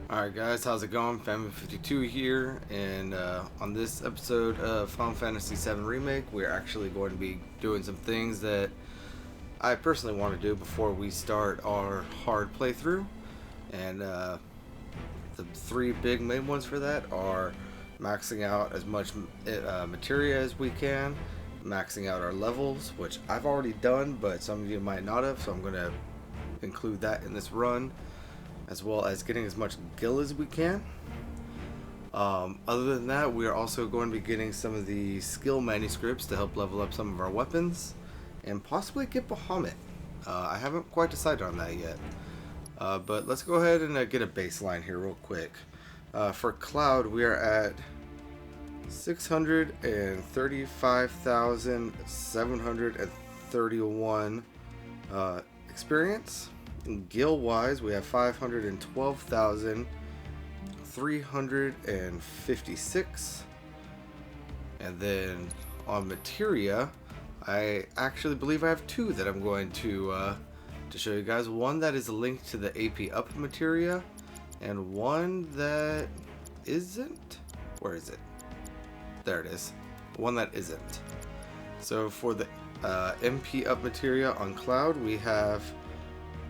Alright guys, how's it going? Family52 here, and on this episode of Final Fantasy VII Remake, we're actually going to be doing some things that I personally want to do before we start our hard playthrough. And the three big main ones for that are maxing out as much materia as we can, maxing out our levels, which I've already done, but some of you might not have, so I'm going to include that in this run, as well as getting as much gil as we can. Other than that, we are also going to be getting some of the skill manuscripts to help level up some of our weapons, and possibly get Bahamut. I haven't quite decided on that yet. But let's go ahead and get a baseline here real quick. For Cloud, we are at 635,731 experience. Gil wise, we have 512,356, and then on materia, I actually believe I have two that I'm going to show you guys. One that is linked to the AP up materia, and one that isn't. Where is it? There it is. One that isn't. So for the MP up materia on Cloud, we have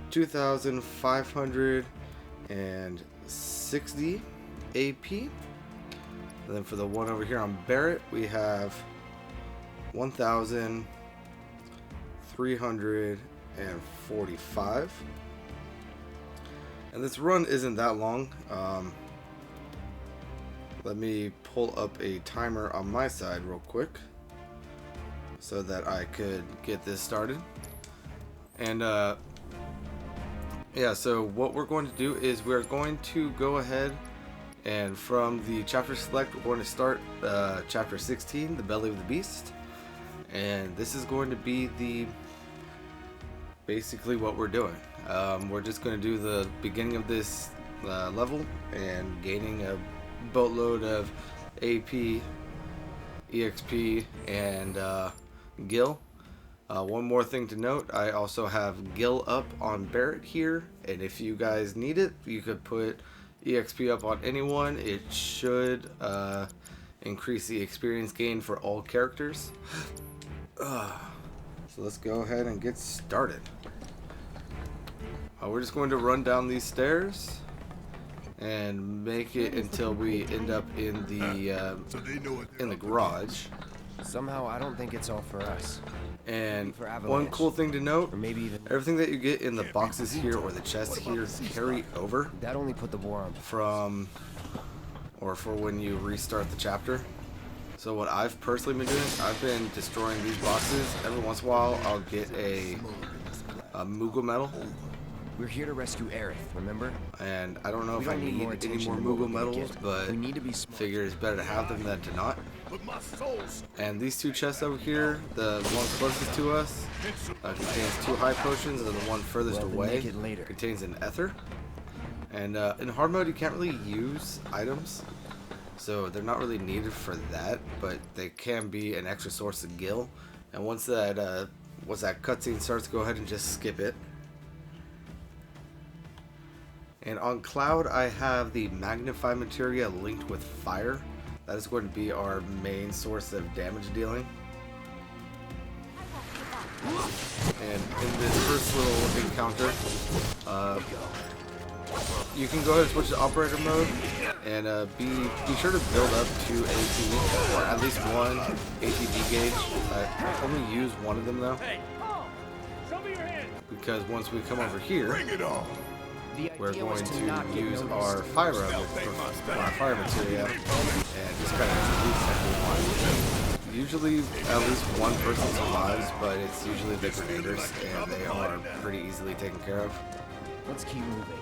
2,560 AP. And then for the one over here on Barrett, we have 1,345. And this run isn't that long. Let me pull up a timer on my side real quick so that I could get this started. And yeah, so what we're going to do is we're going to go ahead and from the chapter select, we're going to start chapter 16, the Belly of the Beast. And this is going to be basically what we're doing. We're just going to do the beginning of this level and gaining a boatload of AP, EXP, and gil. One more thing to note, I also have gil up on Barrett here, and if you guys need it, you could put EXP up on anyone. It should increase the experience gain for all characters. So let's go ahead and get started. We're just going to run down these stairs and make it until we end up in the garage. Somehow I don't think it's all for us. And one cool thing to note, everything that you get in the boxes here or the chests here carry over. That only put the war on from, or for when you restart the chapter. So what I've personally been doing, I've been destroying these boxes. Every once in a while, I'll get a Moogle medal. We're here to rescue Aerith, remember? And I don't know if I need any more Moogle medals, but figure it's better to have them than to not. And these two chests over here, the one closest to us contains 2 high potions, and the one furthest away contains an ether. And in hard mode, you can't really use items, so they're not really needed for that, but they can be an extra source of gil. And once that cutscene starts, go ahead and just skip it. And on Cloud, I have the Magnify materia linked with fire. That is going to be our main source of damage dealing. And in this first little encounter, you can go ahead and switch to operator mode, and be sure to build up 2 AT, or at least 1 ATB gauge. I only use one of them though, because once we come over here, we're going to use our fire materia and just kind of release everyone. Usually at least one person survives, but it's usually the grenaders, and they are pretty easily taken care of. Let's keep moving.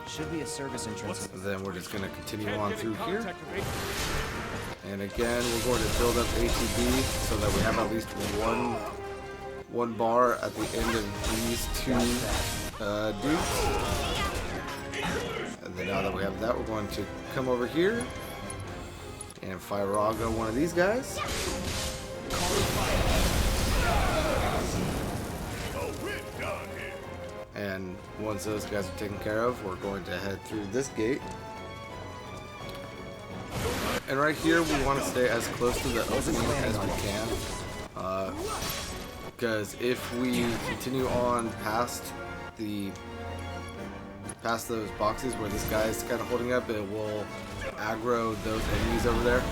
Should be a service entrance. Then we're just going to continue on through here. And again, we're going to build up ATB so that we have at least one bar at the end of these 2 dudes. And then now that we have that, we're going to come over here and Firaga one of these guys. And once those guys are taken care of, we're going to head through this gate And right here, we want to stay as close to the opening as we can. Because if we continue on past those boxes where this guy is kind of holding up, it will aggro those enemies over there.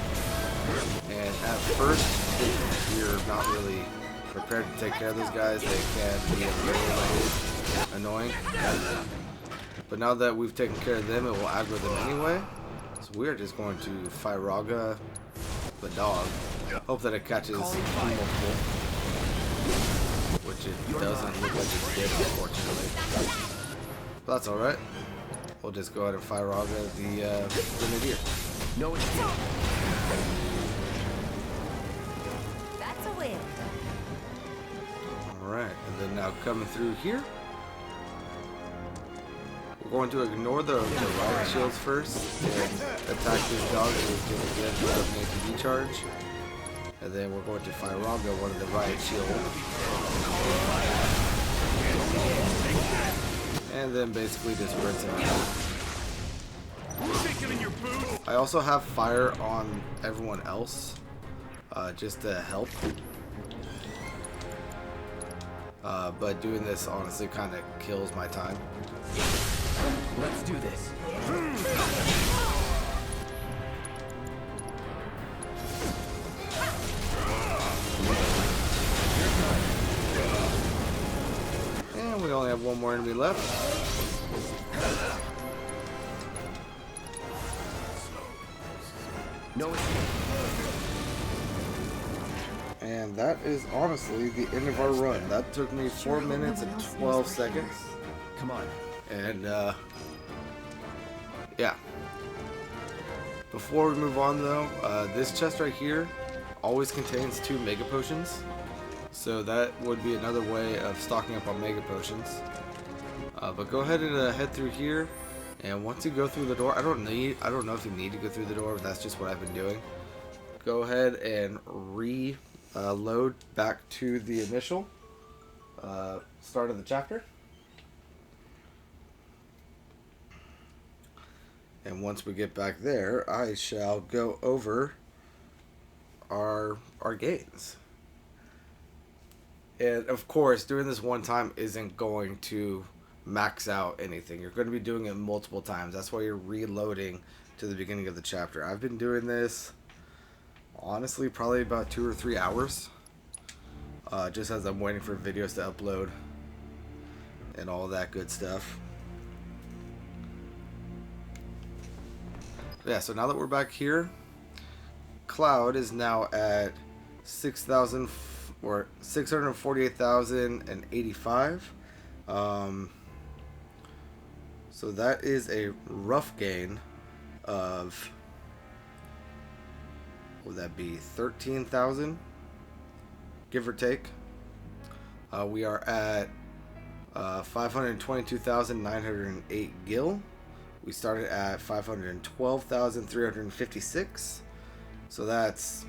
And at first, if you're not really prepared to take care of those guys, they can be a little annoying. But now that we've taken care of them, it will aggro them anyway. So we are just going to Firaga the dog. Hope that it catches multiple, which it doesn't look like it did, unfortunately. But that's alright. We'll just go ahead and Firaga the Grenadier. No escape. That's a win. Alright, and then now coming through here, we're going to ignore the riot shields first and attack this dog so we can get an ATB charge. And then we're going to Firaga one of the riot shields. And then basically just rinse him out. I also have fire on everyone else, just to help. But doing this honestly kind of kills my time. Let's do this. And we only have one more enemy left. No escape. And that is honestly the end of our run. That took me 4 minutes and 12 seconds. Come on. And yeah. Before we move on though, this chest right here always contains 2 mega potions. So that would be another way of stocking up on mega potions. But go ahead and head through here. And once you go through the door, I don't know if you need to go through the door, but that's just what I've been doing. Go ahead and load back to the initial start of the chapter. And once we get back there, I shall go over our gains. And of course, doing this one time isn't going to max out anything. You're going to be doing it multiple times. That's why you're reloading to the beginning of the chapter. I've been doing this, honestly, probably about 2 or 3 hours. Just as I'm waiting for videos to upload and all that good stuff. Yeah, so now that we're back here, Cloud is now at 6,000 or 648,085. So that is a rough gain of, what would that be, 13,000, give or take. We are at 522,908 gil. We started at 512,356. So that's,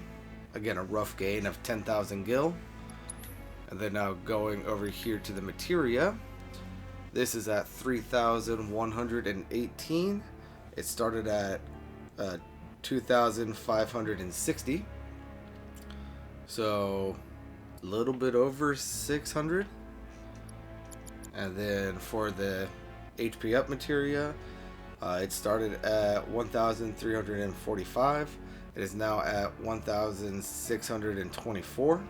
again, a rough gain of 10,000 gil. And then now going over here to the materia. This is at 3,118. It started at 2,560. So a little bit over 600. And then for the HP up materia, it started at 1,345. It is now at 1,624.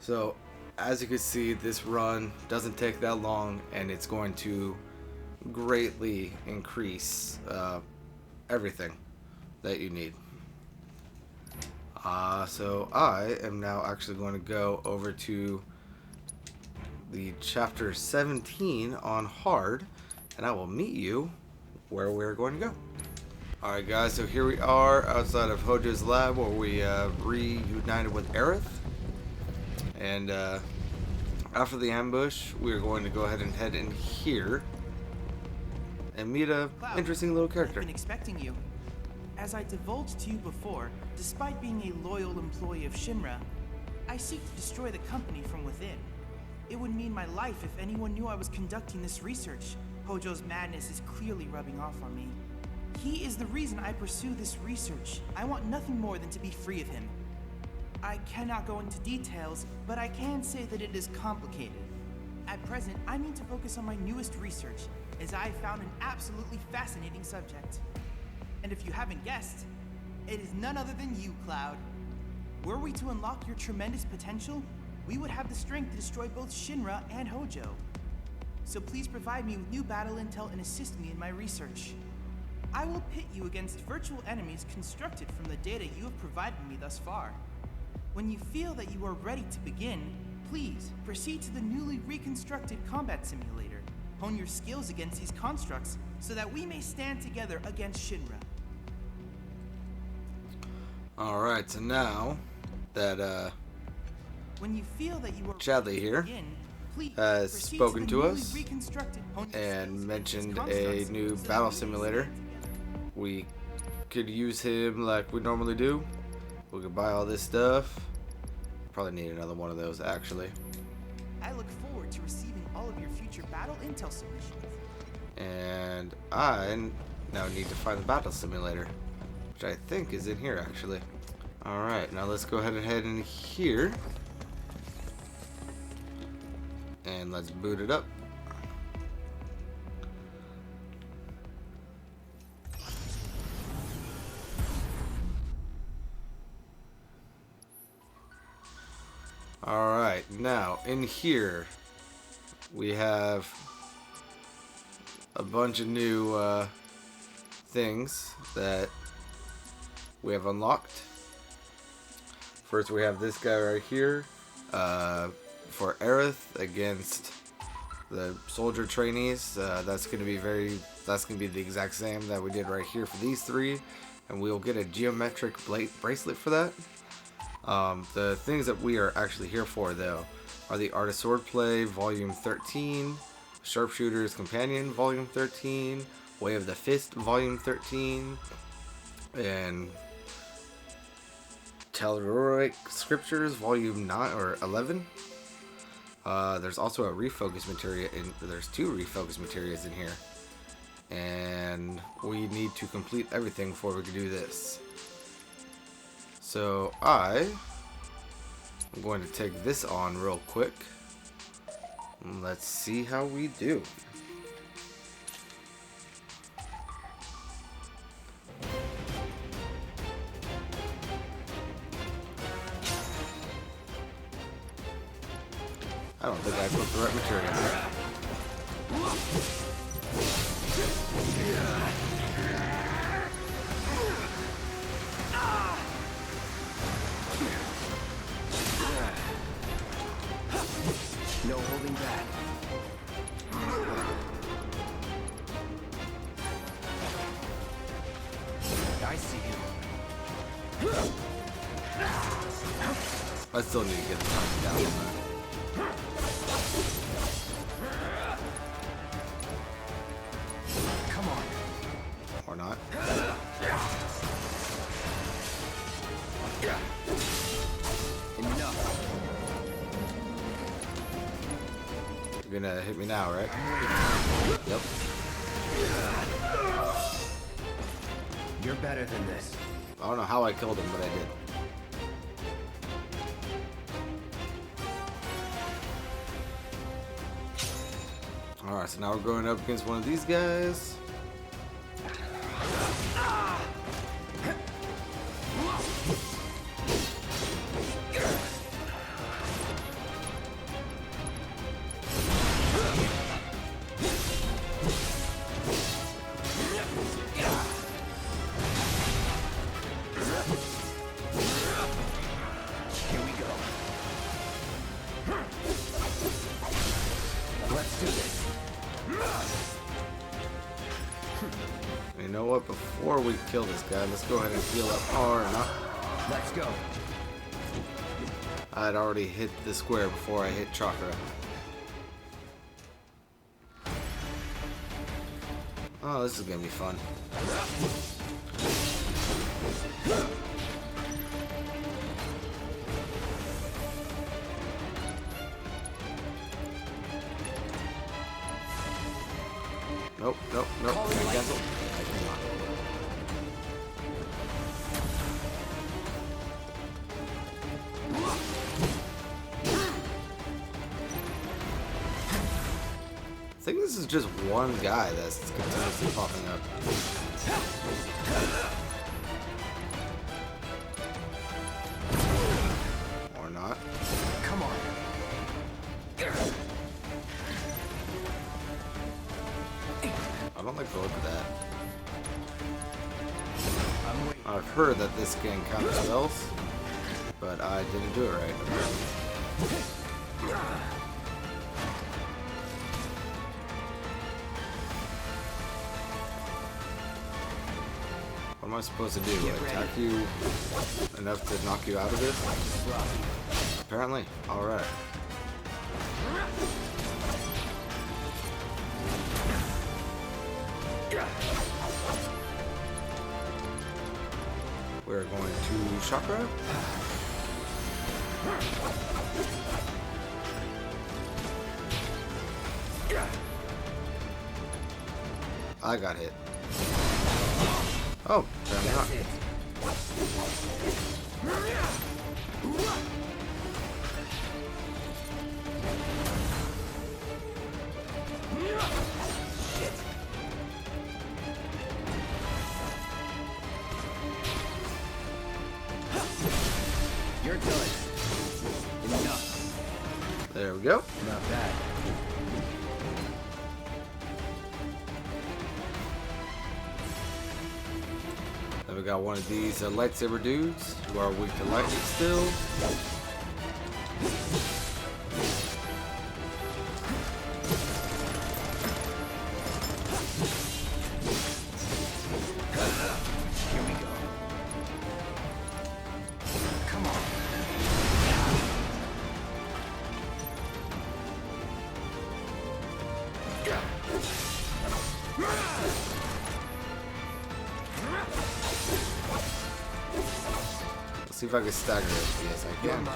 So as you can see, this run doesn't take that long, and it's going to greatly increase everything that you need. So I am now actually going to go over to the chapter 17 on hard, and I will meet you where we're going to go. Alright guys, so here we are outside of Hojo's lab where we reunited with Aerith. And after the ambush, we're going to go ahead and head in here and meet a interesting little character. I've been expecting you. As I divulged to you before, despite being a loyal employee of Shinra, I seek to destroy the company from within. It would mean my life if anyone knew I was conducting this research. Hojo's madness is clearly rubbing off on me. He is the reason I pursue this research. I want nothing more than to be free of him. I cannot go into details, but I can say that it is complicated. At present, I need to focus on my newest research, as I found an absolutely fascinating subject. And if you haven't guessed, it is none other than you, Cloud. Were we to unlock your tremendous potential, we would have the strength to destroy both Shinra and Hojo. So please provide me with new battle intel and assist me in my research. I will pit you against virtual enemies constructed from the data you have provided me thus far. When you feel that you are ready to begin, please proceed to the newly reconstructed combat simulator. Hone your skills against these constructs so that we may stand together against Shinra. Alright, so now that When you feel that you are Chadley here begin, please has proceed spoken the to newly us reconstructed hone your and skills mentioned against a constructs new so that battle we may simulator, stand together. we could use him like we normally do. We could buy all this stuff. Probably need another one of those actually. I look forward to receiving all of your future battle intel submissions. And I now need to find the battle simulator, which I think is in here actually. Alright, now let's go ahead and head in here. And let's boot it up. Alright, now in here we have a bunch of new things that we have unlocked. First we have this guy right here for Aerith against the soldier trainees. That's gonna be the exact same that we did right here for these three, and we'll get a geometric bracelet for that. The things that we are actually here for, though, are the Art of Swordplay Volume 13, Sharpshooter's Companion Volume 13, Way of the Fist Volume 13, and Telluric Scriptures Volume 9 or 11. There's also a refocus materia there's 2 refocus materias in here, and we need to complete everything before we can do this. So I'm going to take this on real quick. Let's see how we do. I don't think I put the right material there. No holding back. I see him. I still need to get the time down on that. Come on. Or not. Enough. You're gonna hit me now, right? Yep. You're better than this. I don't know how I killed him, but I did. Alright, so now we're going up against one of these guys. Here we go. Let's do this. You know what? Before we kill this guy, let's go ahead and heal up. Or not. Let's go. I'd already hit the square before I hit chakra. Oh, this is gonna be fun. Nope, nope, nope. Can I cancel? I cannot. think this is just one guy that's continuously popping up. Or not. Come on. I don't like the look of that. I'm waiting. I've heard that this can counter spells, but I didn't do it right. What am I supposed to do? Attack you enough to knock you out of it? Apparently. Alright. We're going to chakra. I got hit. Oh, damn not. That's it. Shit. You're done. Enough. There we go. Not bad. Then we got one of these lightsaber dudes who are weak to lightning still. Here we go. Come on. Let's see if I can stagger it. Yes, I You're can. mine.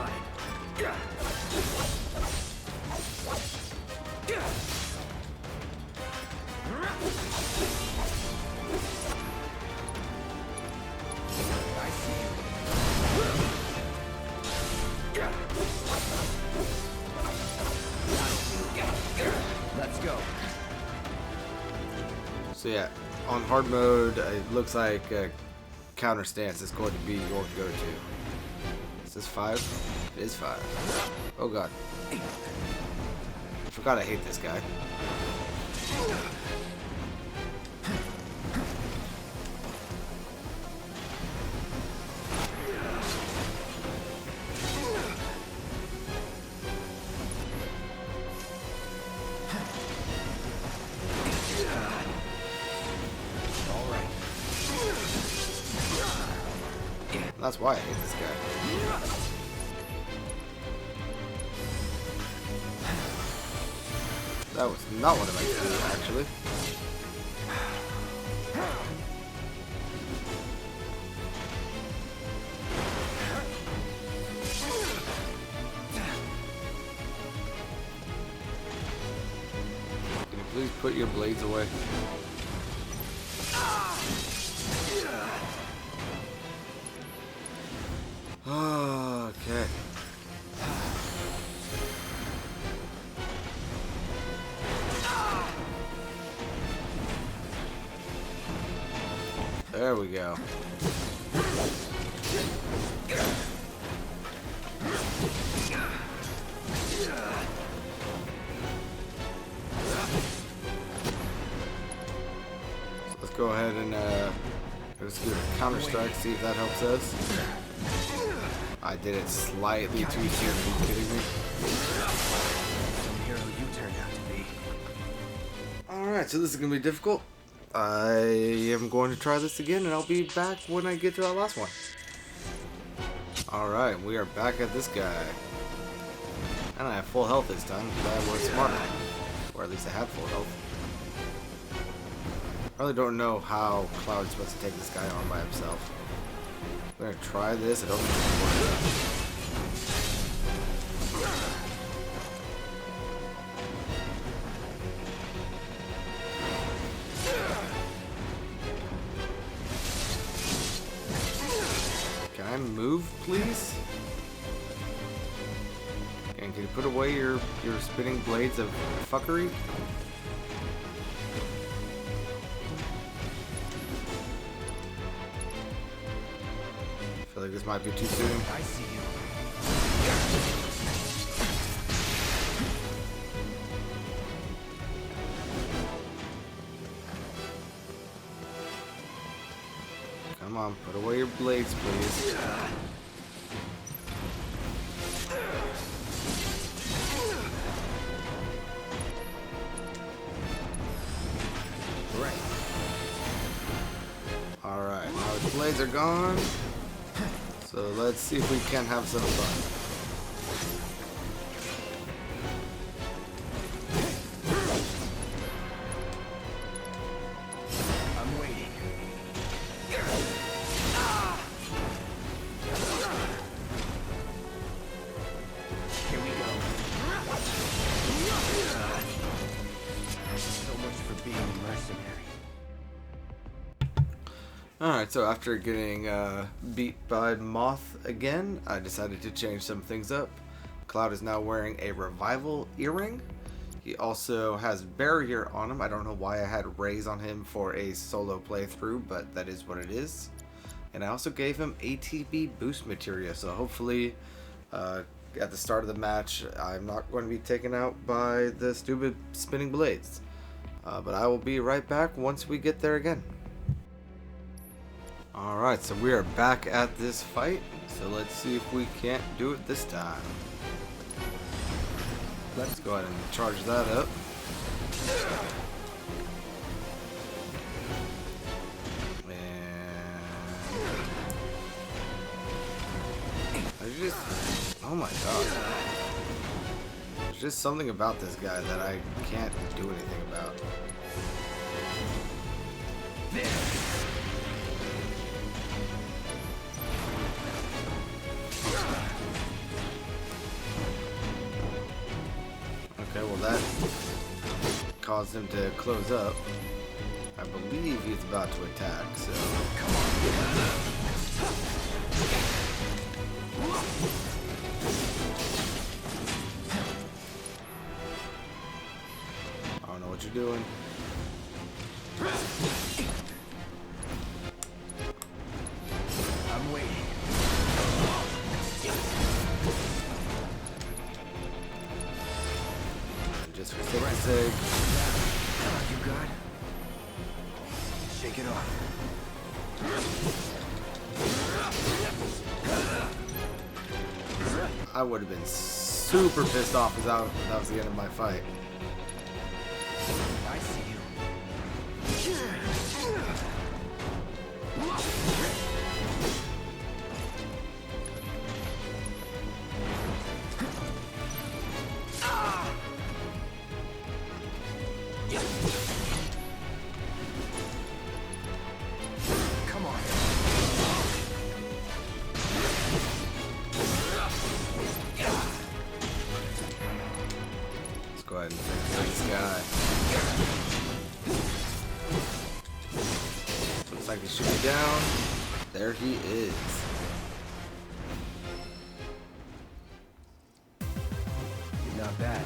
I see you. Let's go. So yeah, on hard mode, it looks like counter stance is going to be your go-to. Is this 5? It is 5. Oh god. I forgot I hate this guy. All right. That's why I hate this guy. That was not what I meant to do, actually. Can you please put your blades away? Okay. There we go. So let's go ahead and let's do a counter strike, see if that helps us. I did it slightly too soon. Are you kidding me? Some hero you turned out to be. Alright, so this is going to be difficult. I am going to try this again and I'll be back when I get to that last one. Alright, we are back at this guy. And I have full health this time because I was smarter. Or at least I have full health. I really don't know how Cloud's supposed to take this guy on by himself. I'm going to try this. I don't think it's working. Can I move, please? And can you put away your spinning blades of fuckery? this might be too soon. I see you. Come on, put away your blades, please. Right. Alright, now the blades are gone. So let's see if we can have some fun. I'm waiting. Here we go. So much for being a mercenary. Alright, so after getting beat by Moth again, I decided to change some things up. Cloud is now wearing a revival earring. He also has barrier on him. I don't know why I had raise on him for a solo playthrough, but that is what it is. And I also gave him ATB boost materia, so hopefully at the start of the match I'm not going to be taken out by the stupid spinning blades. But I will be right back once we get there again. Alright, so we are back at this fight, so let's see if we can't do it this time. Let's go ahead and charge that up. And oh my god. There's just something about this guy that I can't do anything about. Okay, well that caused him to close up. I believe he's about to attack, so come on. I don't know what you're doing. I'm waiting. Just for safety's sake. You got? Shake it off. I would have been super pissed off if that was the end of my fight. I see you. Come on. Let's go ahead and fix this guy. Looks like he should be down. There he is. Not bad.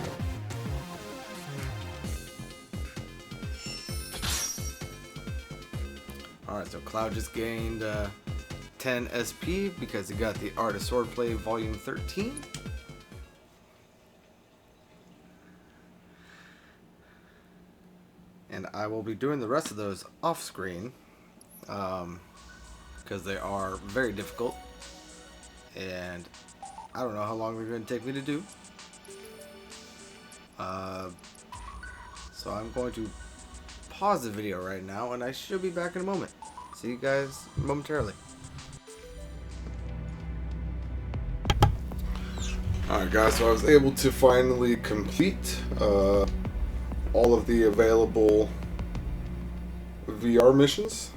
Alright, so Cloud just gained 10 SP because he got the Art of Swordplay Volume 13. And I will be doing the rest of those off screen because they are very difficult. And I don't know how long they're going to take me to do. So I'm going to pause the video right now and I should be back in a moment. See you guys momentarily. Alright guys, so I was able to finally complete all of the available VR missions.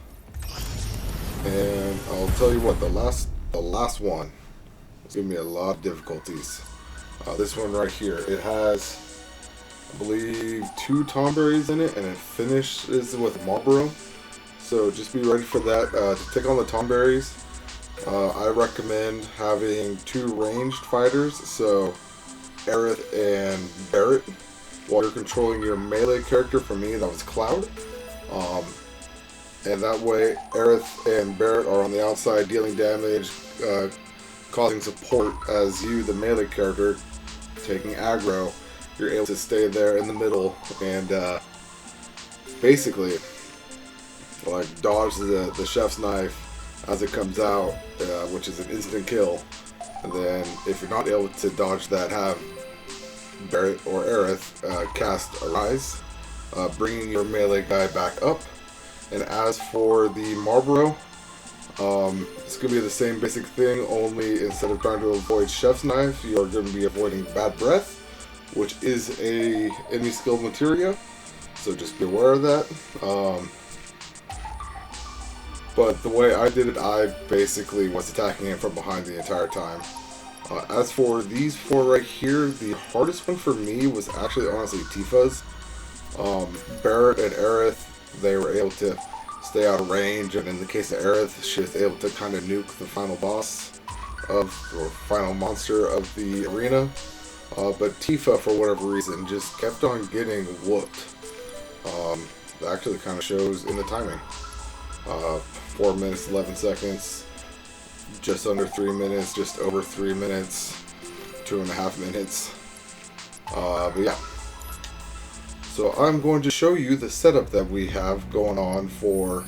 And I'll tell you what, the last one was giving me a lot of difficulties. This one right here, it has, I believe, 2 Tomberries in it, and it finishes with Marlboro. So just be ready for that. To take on the Tomberries, I recommend having 2 ranged fighters, so Aerith and Barrett, while you're controlling your melee character. For me, that was Cloud. and that way Aerith and Barret are on the outside dealing damage, causing support, as you, the melee character, taking aggro, you're able to stay there in the middle and basically like dodge the chef's knife as it comes out, which is an instant kill. And then if you're not able to dodge that, have Barret or Aerith cast Arise, bringing your melee guy back up. And as for the Marlboro, it's going to be the same basic thing, only instead of trying to avoid Chef's Knife, you are going to be avoiding Bad Breath, which is a enemy skill materia, so just be aware of that. But the way I did it, I basically was attacking him from behind the entire time. As for these four right here, the hardest one for me was actually honestly Tifa's. Barret and Aerith, they were able to stay out of range, and in the case of Aerith, she was able to kind of nuke the final boss or final monster of the arena. But Tifa, for whatever reason, just kept on getting whooped. That actually kind of shows in the timing. 4 minutes, 11 seconds, just under 3 minutes, just over 3 minutes, 2.5 minutes. But yeah. So I'm going to show you the setup that we have going on for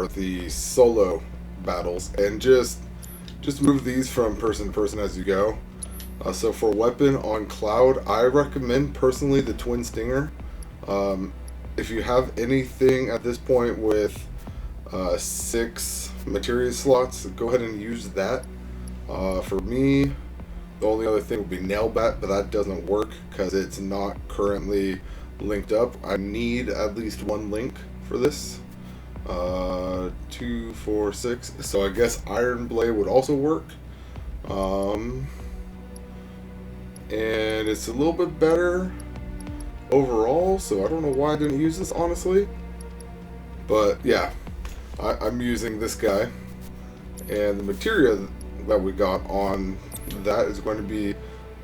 the solo battles, and just move these from person to person as you go. So for weapon on Cloud, I recommend personally the Twin Stinger. If you have anything at this point with 6 materia slots, go ahead and use that. For me, the only other thing would be Nail Bat, but that doesn't work because it's not currently linked up. I need at least 1 link for this. 2, 4, 6. So I guess Iron Blade would also work. And it's a little bit better overall, so I don't know why I didn't use this, honestly. But yeah, I'm using this guy, and the materia that we got on that is going to be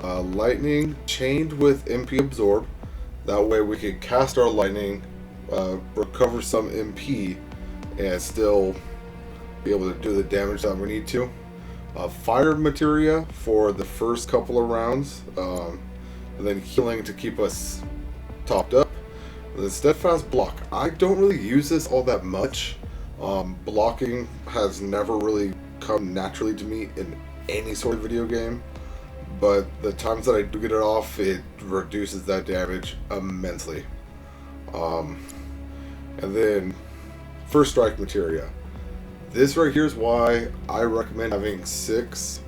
lightning chained with MP absorb. That way we can cast our lightning, recover some MP, and still be able to do the damage that we need to. Fire materia for the first couple of rounds, and then healing to keep us topped up. The steadfast block, I don't really use this all that much. Blocking has never really come naturally to me in any sort of video game, but the times that I do get it off, it reduces that damage immensely. And then first strike materia. This right here is why I recommend having 6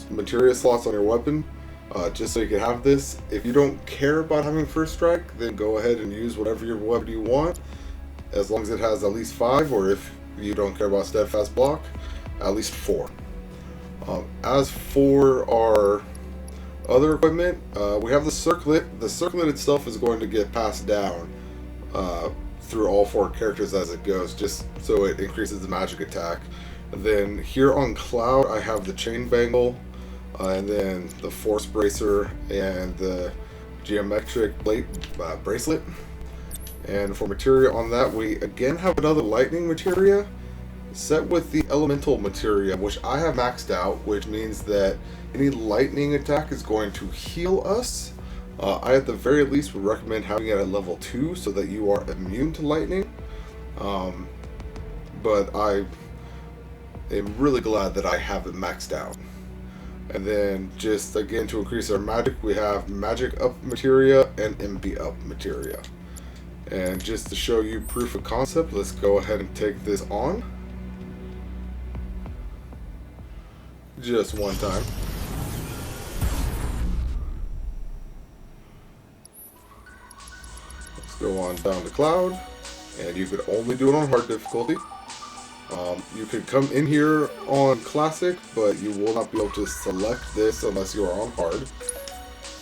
materia slots on your weapon, just so you can have this. If you don't care about having first strike, then go ahead and use whatever your weapon you want, as long as it has at least 5, or if you don't care about steadfast block, at least 4. As for our other equipment, we have the circlet. The circlet itself is going to get passed down through all 4 characters as it goes, just so it increases the magic attack. And then here on Cloud, I have the chain bangle, and then the force bracer and the geometric plate bracelet. And for materia on that, we again have another lightning materia set with the elemental materia, which I have maxed out, which means that any lightning attack is going to heal us. I at the very least would recommend having it at level 2 so that you are immune to lightning. But I am really glad that I have it maxed out. And then just again to increase our magic, we have magic up materia and MP up materia. And just to show you proof of concept, let's go ahead and take this on. Just one time. Let's go on down to Cloud, and you could only do it on hard difficulty. You could come in here on classic, but you will not be able to select this unless you are on hard.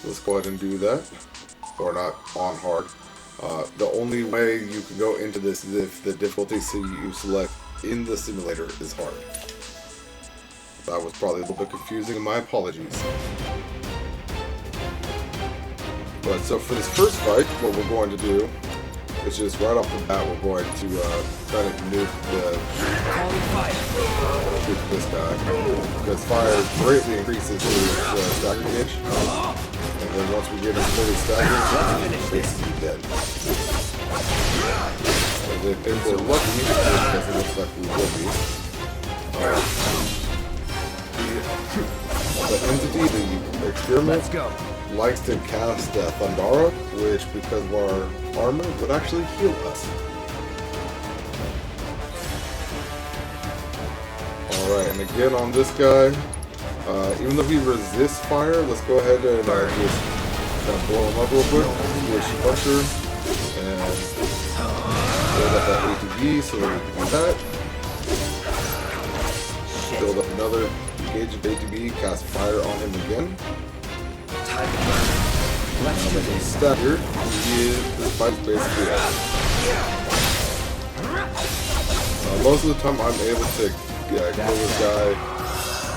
Let's go ahead and do that, or not on hard. The only way you can go into this is if the difficulty you select in the simulator is hard. That was probably a little bit confusing, and my apologies. But But so for this first fight, what we're going to do is just right off the bat, we're going to try to nuke this guy. Because fire greatly increases his stagger gauge. And then once we get him fully staggered, he's basically dead. And then if we're lucky, which doesn't look like we will be, the entity, the experiment, likes to cast Thundara, which, because of our armor, would actually heal us. Alright, and again on this guy, even though he resists fire, let's go ahead and just kind of blow him up real quick. Switch Puncher, and build up that ATV so that we can do that. Build up another gauge of ATB, cast fire on him again. He's staggered. This fight's basically over. Most of the time I'm able to kill this guy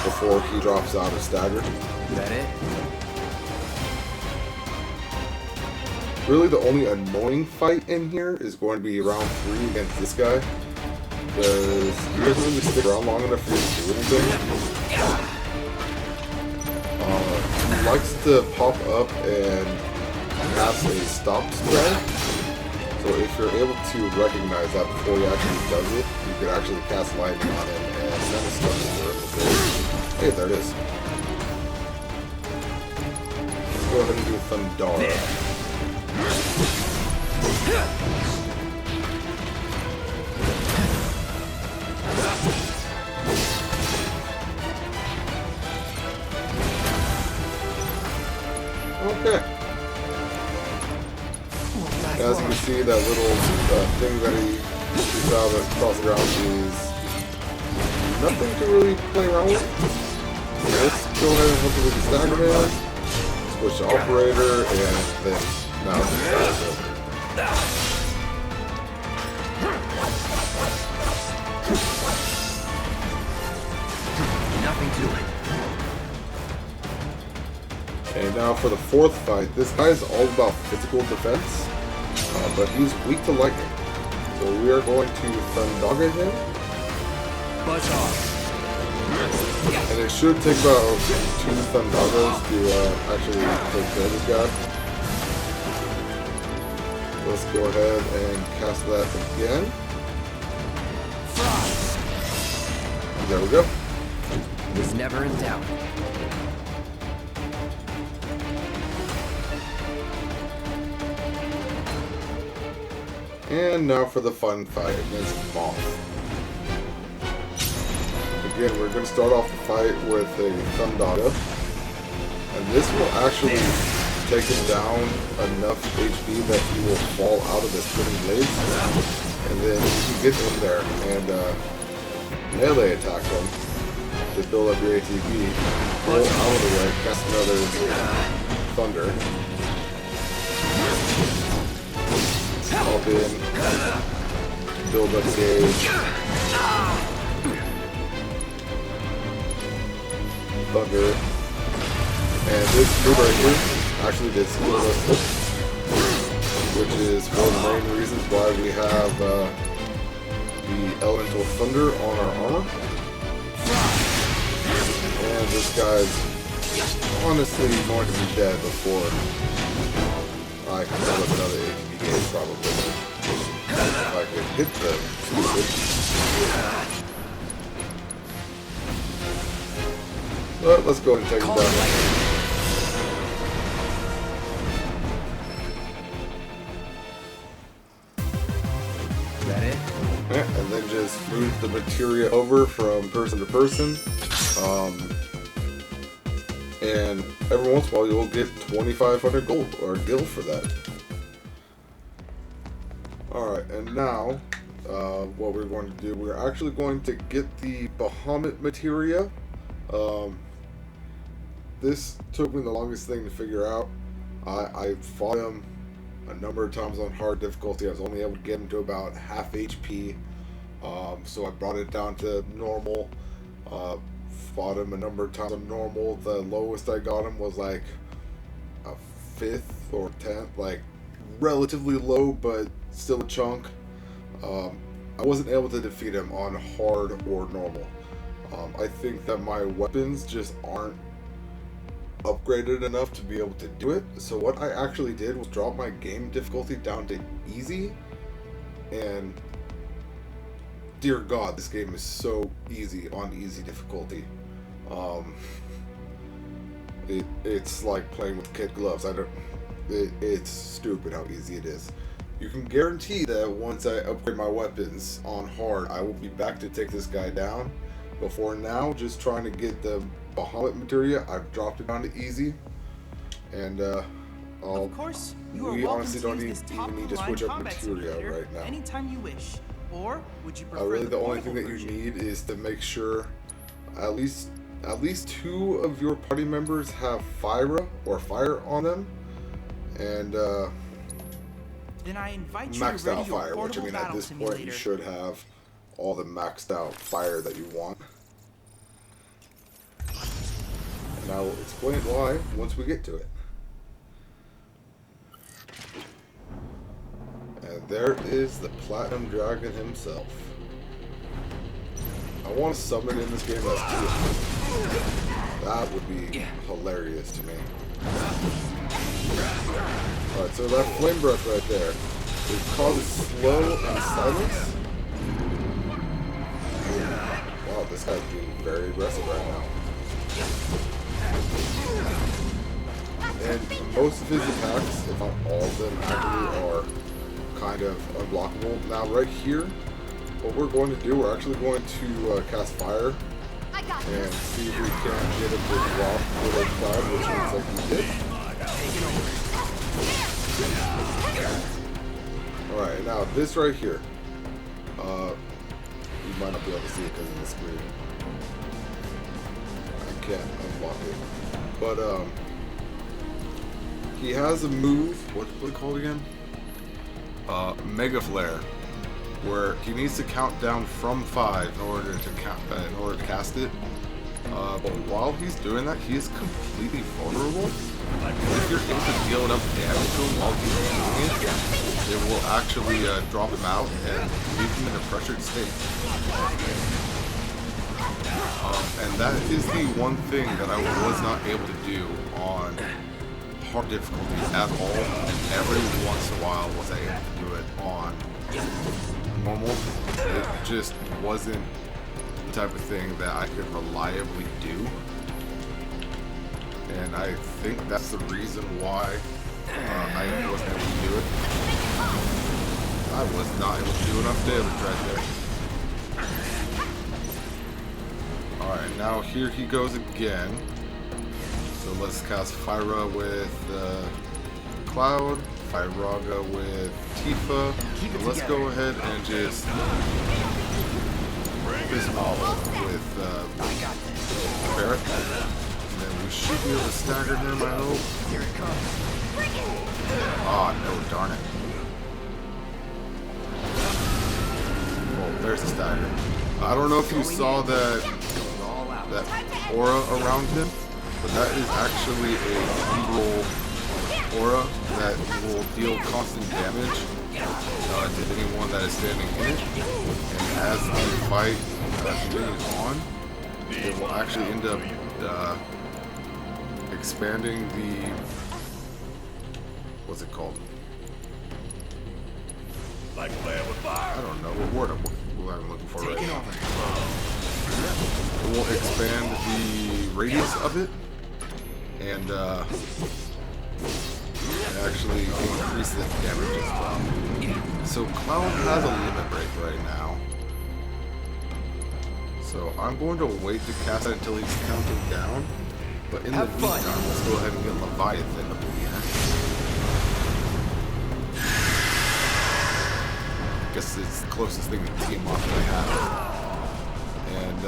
before he drops out of stagger. Is that it? Really the only annoying fight in here is going to be round 3 against this guy. Because he doesn't really stick around long enough for you to do anything. He likes to pop up and cast a stop strike. So if you're able to recognize that before he actually does it, you can actually cast lightning on him and send a stun for him before. Hey, there it is. Let's go ahead and do Thundara. Okay. As you can see, that little thing that he shoots out across the ground is nothing to really play around with. So let's go ahead and look at the stagger man, switch to operator, and then now the guy's over. Nothing to it. And now for the fourth fight, this guy is all about physical defense, but he's weak to lightning. So we are going to Thundaga him. Buzz off. And it should take about 2 Thundagas to actually take care of this guy. Let's go ahead and cast that again. There we go. Was never in doubt. And now for the fun fight against Moth. Again, we're going to start off the fight with a Thundaga. And this will actually take him down enough HP that he will fall out of the spinning blades. And then you can get in there and melee attack him to build up your ATB. Pull out of the way, cast another Thunder. Hop in, build up gauge, Thunder, and this move right here actually did skill us, which is one of the main reasons why we have the Elemental Thunder on our armor. And this guy's honestly going to be dead before I can build up another ATB gauge, probably. If I could hit the stupid. But let's go ahead and take him down. Is that it? Yeah, and then just move the materia over from person to person. And every once in a while you'll get 2,500 gold or gil for that. Alright, and now what we're going to do, we're actually going to get the Bahamut materia. This took me the longest thing to figure out. I fought him a number of times on hard difficulty. I was only able to get him to about half HP. So I brought it down to normal. Fought him a number of times on normal. The lowest I got him was like a fifth or 10th, like relatively low, but still a chunk. I wasn't able to defeat him on hard or normal. I think that my weapons just aren't upgraded enough to be able to do it. So what I actually did was drop my game difficulty down to easy, and dear God, this game is so easy on easy difficulty. It's like playing with kid gloves. It's stupid how easy it is. You can guarantee that once I upgrade my weapons on hard, I will be back to take this guy down. But for now, just trying to get the Bahamut materia, I've dropped it down to easy. And Of course, you are we welcome honestly to don't use this even need to top-of-the-line switch up combat materia simulator right now. anytime you wish. Or would you prefer Really, the only thing portable that you version? need is to make sure at least 2 of your party members have fire on them, and Then I invite you maxed to ready out your fire. Which I portable mean, at battle this simulator. point, you should have all the maxed out fire that you want. And I will explain why once we get to it. And there is the Platinum Dragon himself. I want to summon in this game as 2 of them. That would be hilarious to me. Alright, so that flame breath right there, it causes slow and silence. Wow, this guy's being very aggressive right now. And most of his attacks, if not all of them, actually are kind of unblockable. Now right here, what we're going to do, we're actually going to cast fire I got and this. see if we can get him to drop with a cloud, which looks like he did. Alright, now this right here, you might not be able to see it because of the screen. I can't unblock it. But, he has a move, what's it called again? Mega Flare, where he needs to count down from 5 in order to cast it. But while he's doing that, he is completely vulnerable. If you're able to deal enough damage to him while he's doing it, it will actually drop him out and leave him in a pressured state. And that is the one thing that I was not able to do on hard difficulties at all, and every once in a while was I able to do it on normal. It just wasn't the type of thing that I could reliably do, and I think that's the reason why I wasn't able to do it. I was not able to do enough damage right there. Alright, now here he goes again. So let's cast Fyra with Cloud, Fyraga with Tifa. So let's go ahead and just Bismol with Barrett. And then we should be able to stagger him, I hope. Here it comes. Oh no, darn it. Oh, there's the stagger. I don't know if you saw that aura around him, but that is actually a evil aura that will deal constant damage to anyone that is standing in it. And as the fight continues on, it will actually end up expanding the... what's it called? Like playing with fire. I don't know what word I'm looking for right now. It will expand the radius of it, and actually increase the damage as well. So Cloud has a limit break right now. So I'm going to wait to cast it until he's counting down. But in the meantime, let's go ahead and get Leviathan up in here. I guess it's the closest thing to Team Off I have. And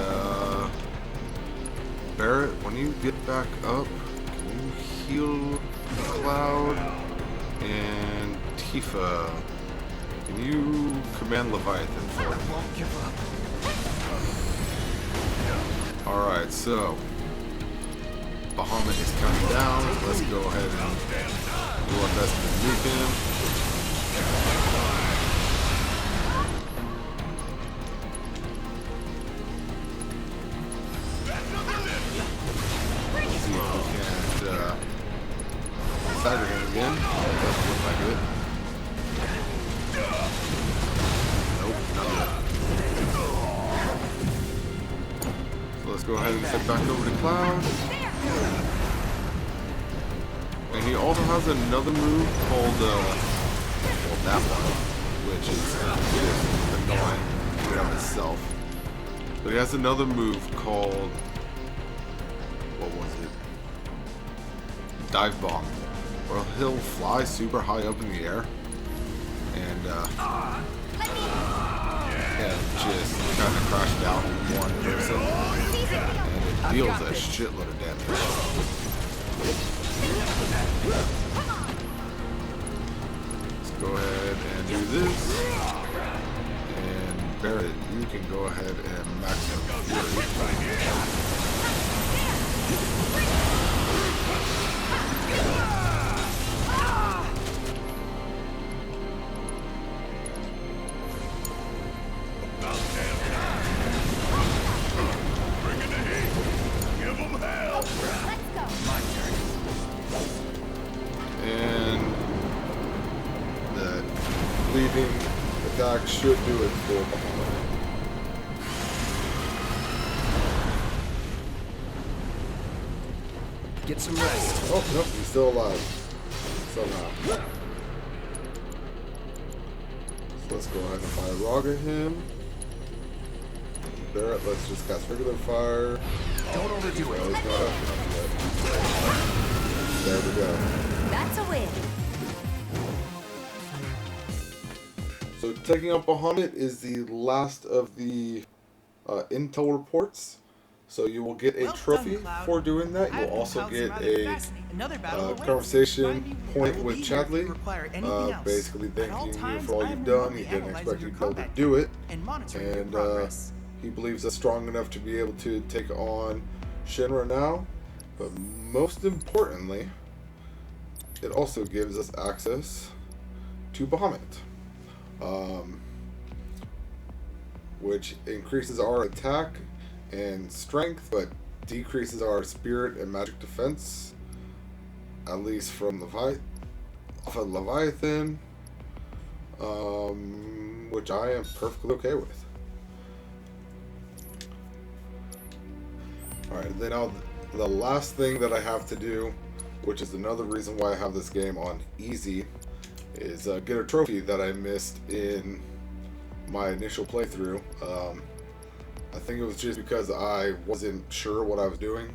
Barrett, when you get back up, can you heal Cloud? And Tifa, can you command Leviathan for me? Won't give up. Alright, so Bahamut is coming down. Let's go ahead and Do our best to nuke him. See if we can't stagger him again. Doesn't look like it. Nope, not yet. So let's go ahead and step back over to Cloud. And he also has another move called, well, that one, which is just annoying in and of itself. But he has another move called, what was it? Dive Bomb. Where he'll fly super high up in the air and, just kind of crash down on one person. And it deals a shitload of damage. Let's go ahead and do this. And Barrett, you can go ahead and max out Fury. Leading attack should do it for Bahamut. Get some rest. Oh, nope, he's still alive. Somehow. So let's go ahead and fire Rog at him. Barrett, let's just cast regular fire. Don't overdo it. He's not up enough yet. There we go. That's a win. So taking out Bahamut is the last of the intel reports. So you will get a Well trophy done, Cloud. for doing that. I've You'll been also pouncing get rather a fascinating. Another battle awaits. conversation Find me. I point will with be here if you Chadley. require anything else. Basically At all thanking you times, for all I you've am done. remotely He didn't analyzing expect your you to be able to combat do it. and monitoring your And progress. he believes us strong enough to be able to take on Shinra now. But most importantly, it also gives us access to Bahamut. Which increases our attack and strength, but decreases our spirit and magic defense, at least from Leviathan, which I am perfectly okay with. Alright, then now the last thing that I have to do, which is another reason why I have this game on easy, is get a trophy that I missed in my initial playthrough. I think it was just because I wasn't sure what I was doing.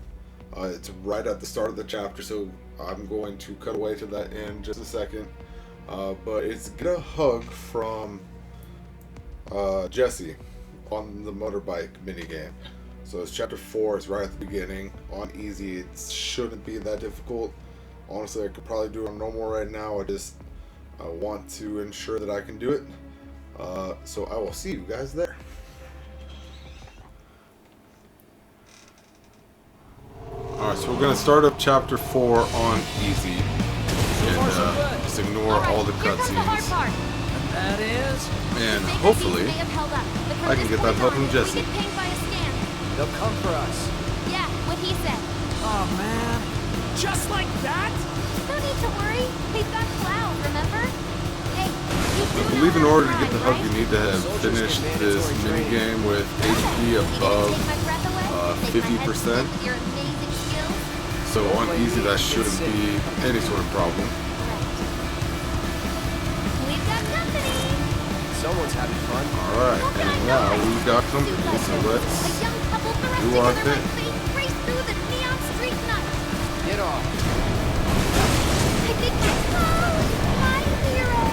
It's right at the start of the chapter, so I'm going to cut away to that in just a second. But it's get a hug from Jesse on the motorbike minigame. So it's chapter 4, it's right at the beginning. On easy, it shouldn't be that difficult. Honestly, I could probably do it on normal right now. I want to ensure that I can do it. So I will see you guys there. Alright, so we're going to start up chapter 4 on easy. And just ignore all the cutscenes. That is. And hopefully, I can get that help from Jesse. They'll come for us. Yeah, what he said. Oh man. Just like that? No need to worry. We've got Cloud, remember? Hey, you do I believe in know order to how get the ride, hug, you right? need to have finished this minigame with HP above Take my breath away? Take my head 50%. spin with your amazing skills? So on easy, that shouldn't be any sort of problem. We've got company. Someone's having fun. Alright, and now we've got company, so A let's young couple do thrusting our into thing. my face, race through the neon street night. Get off. I think that's Cloud, my hero.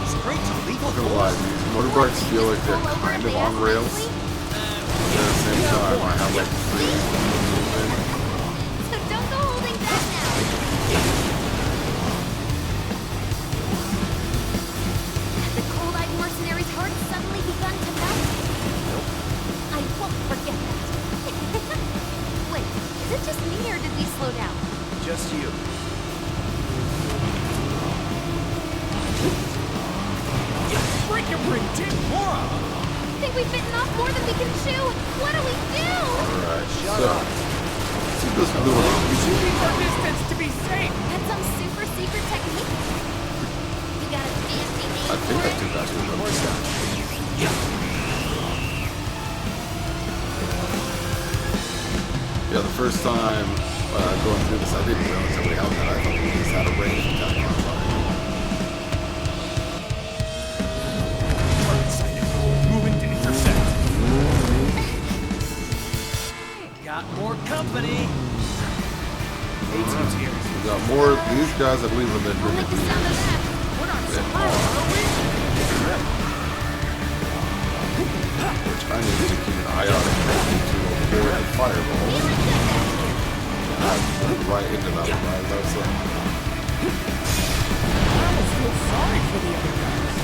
Straight to legal. not gonna lie, these motorbikes feel like they're kind of on rails. But at the same time, I have like free movement. So don't go holding back now. Have the cold-eyed mercenary's heart suddenly begun to melt? slow down. Just you. Freaking moron! I think we've bitten off more than we can chew. What do we do? Alright, Shut so. up. Let's see this doing. Keep our distance to be safe. That's some super secret technique. We got a fancy name I think for I did that to More stuff. Yeah, the first time going through this, I didn't realize that we had that. I thought we just had a range attack on fire. Target sighted. Moving to intercept. Got more company. A-team's here. We got more of these guys, I believe, have been I'll make doing the sound of that. We're not Yeah. surprised, are we? which I need to keep an eye on it to avoid a fireball. Right into that one, that's I almost feel sorry for the other guys.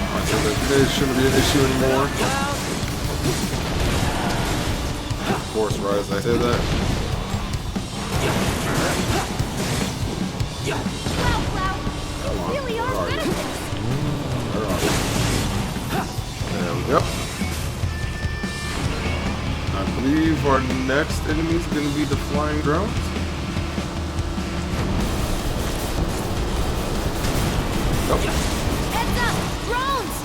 Alright, so this shouldn't be an issue anymore. Of course, right as I say that. Cloud, Cloud. You really are good at this. Where are we? There we go. I believe our next enemy is going to be the flying drones. Nope. Heads up! Drones!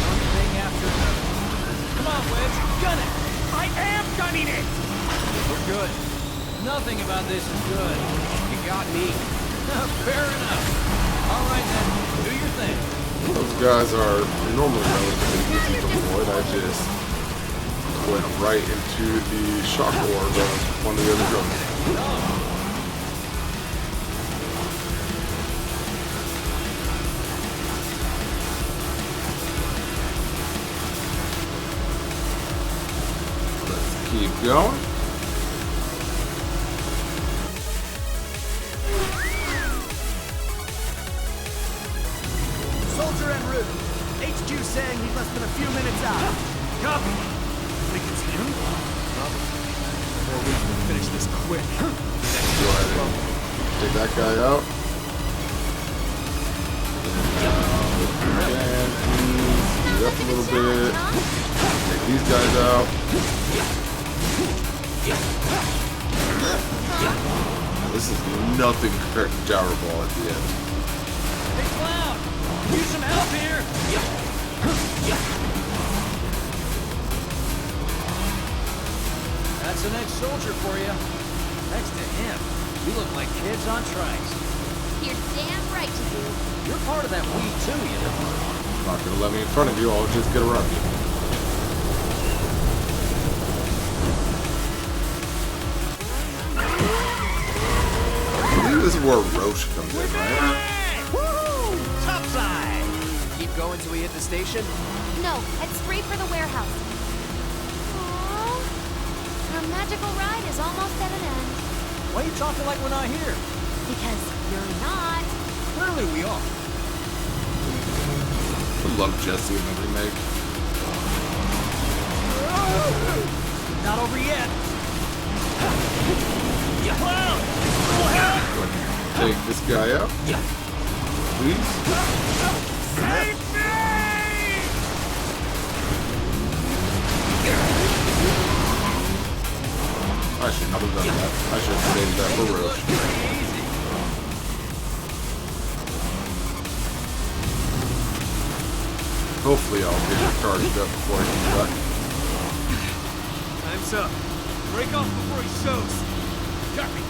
One thing after another. Come on, Wedge. Gun it. I am gunning it! We're good. Nothing about this is good. You got me. Fair enough. All right then. Do your thing. Those guys are normally relatively easy to avoid. I just went right into the shock orb of one of the other drones. Let's keep going. Soldier en route. HQ saying he's less than a few minutes out. Copy. Think it's him? Probably. More reason to finish this quick. Go ahead and take that guy out. And speed up a little bit. Take these guys out. Now, this is nothing compared to Tower Ball at the end. Hey, Cloud. Need some help here. That's an ex-soldier for you. Next to him, you look like kids on trikes. You're damn right you do. You're part of that we too, you know. Not gonna let me in front of you, I'll just get around you. I believe this is where Roche comes in, right? Woo! Topside! Keep going till we hit the station? No, head straight for the warehouse. Aww. Our magical ride is almost at an end. Why are you talking like we're not here? Because you're not. Clearly we are. I love Jesse in the remake. Not over yet. Cloud! Take this guy out. Please. Save me! I should not have done that. I should have saved that for Roche. Easy. Hopefully I'll get it charged up before I come back. Time's up. Break off before he shows. Copy.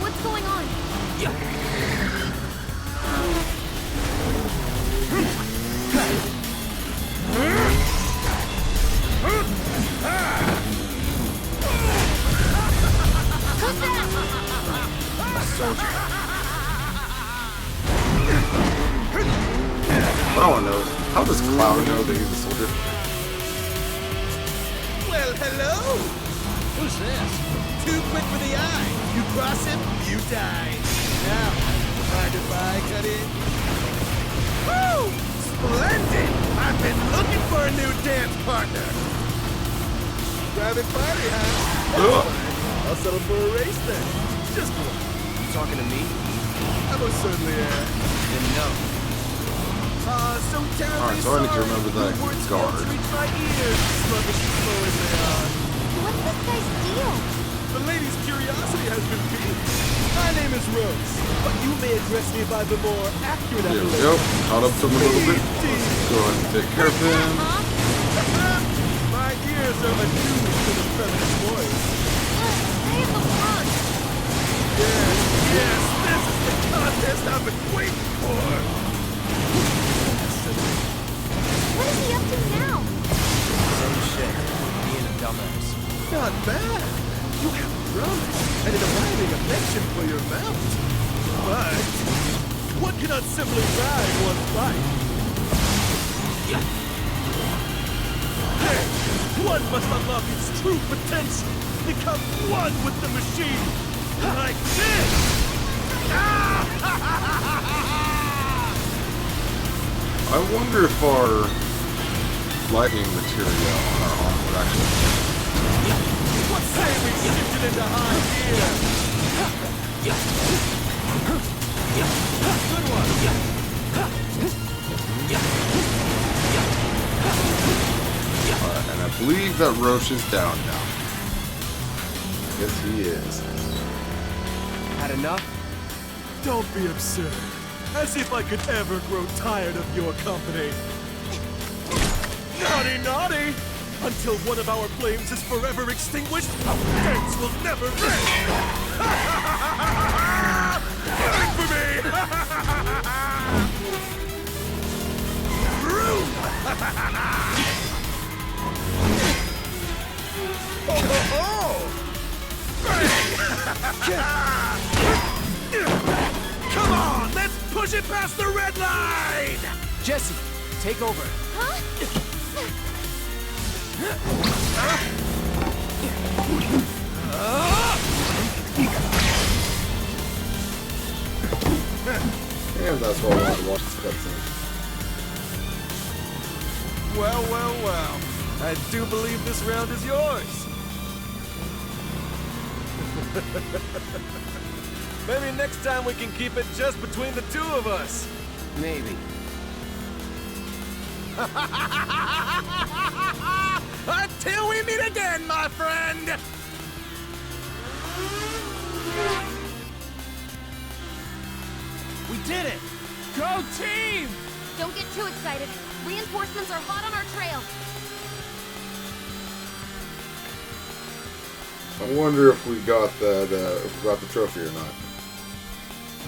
What's going on? Who's that? I want to know, how does Cloud know that he's a soldier? Well, hello! Who's this? Too quick for the eye. You cross him, you die. Now, mind if I cut in? Woo! Splendid! I've been looking for a new dance partner. private party, huh? Ugh. I'll settle for a race then. Just one. You talking to me? I most certainly am. Then no. So terribly Alright, so I need to remember that Your words guard. fail to reach my ears, sluggish and slow as they are. What's this guy's deal? The lady's curiosity has been piqued. My name is Rose, but you may address me by the more accurate There we appellation. go. Caught up to him a little bit. Let's go ahead and take care of him. Huh? My ears are attuned to the feminine voice. They have the worst. Yes, yes, this is the contest I've been waiting for. What is he up to now? Same shit. Being a dumbass. Not bad. You have promise and an arriving affection for your mount. But one cannot simply ride one's bike. Hey, one must unlock its true potential. Become one with the machine. Like this. I wonder if our lightning material on our arm would actually. What say we shift it into high gear? Good one. Alright, and I believe that Roche is down now. Yes, he is. Had enough? Don't be absurd. As if I could ever grow tired of your company. Naughty, naughty! Until one of our flames is forever extinguished, our thanks will never end! Wait for me! Come on, let's push it past the red line! Jesse, take over. Huh? And that's why I wanted to watch this cutscene. Well, well, well. I do believe this round is yours. Maybe next time we can keep it just between the two of us. Maybe. Until we meet again, my friend! We did it! Go team! Don't get too excited. Reinforcements are hot on our trail. I wonder if we got that, if we got the trophy or not.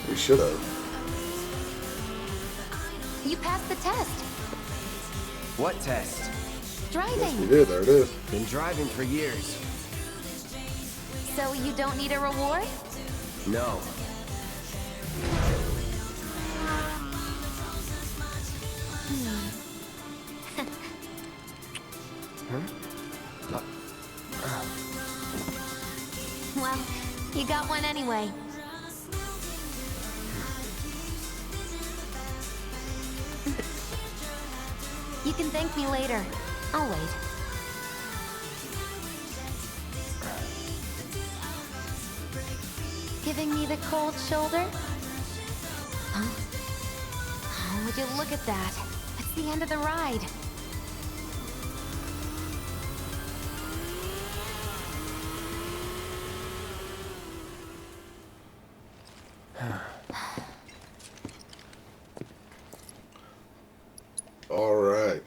We should have. You passed the test. What test? We Driving. did, there it is. Been driving for years. So you don't need a reward? No. Well, you got one anyway. You can thank me later. I'll wait. Giving me the cold shoulder? Huh? Oh, would you look at that? That's the end of the ride. Alright.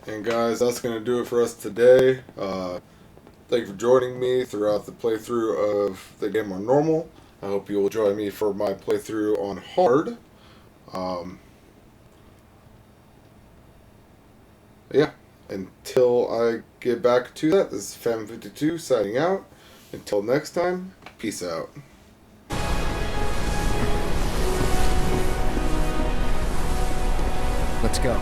And guys, that's going to do it for us today. Thank you for joining me throughout the playthrough of the game on normal. I hope you will join me for my playthrough on hard. Yeah, until I get back to that, this is Fam52 signing out. Until next time, peace out. Let's go.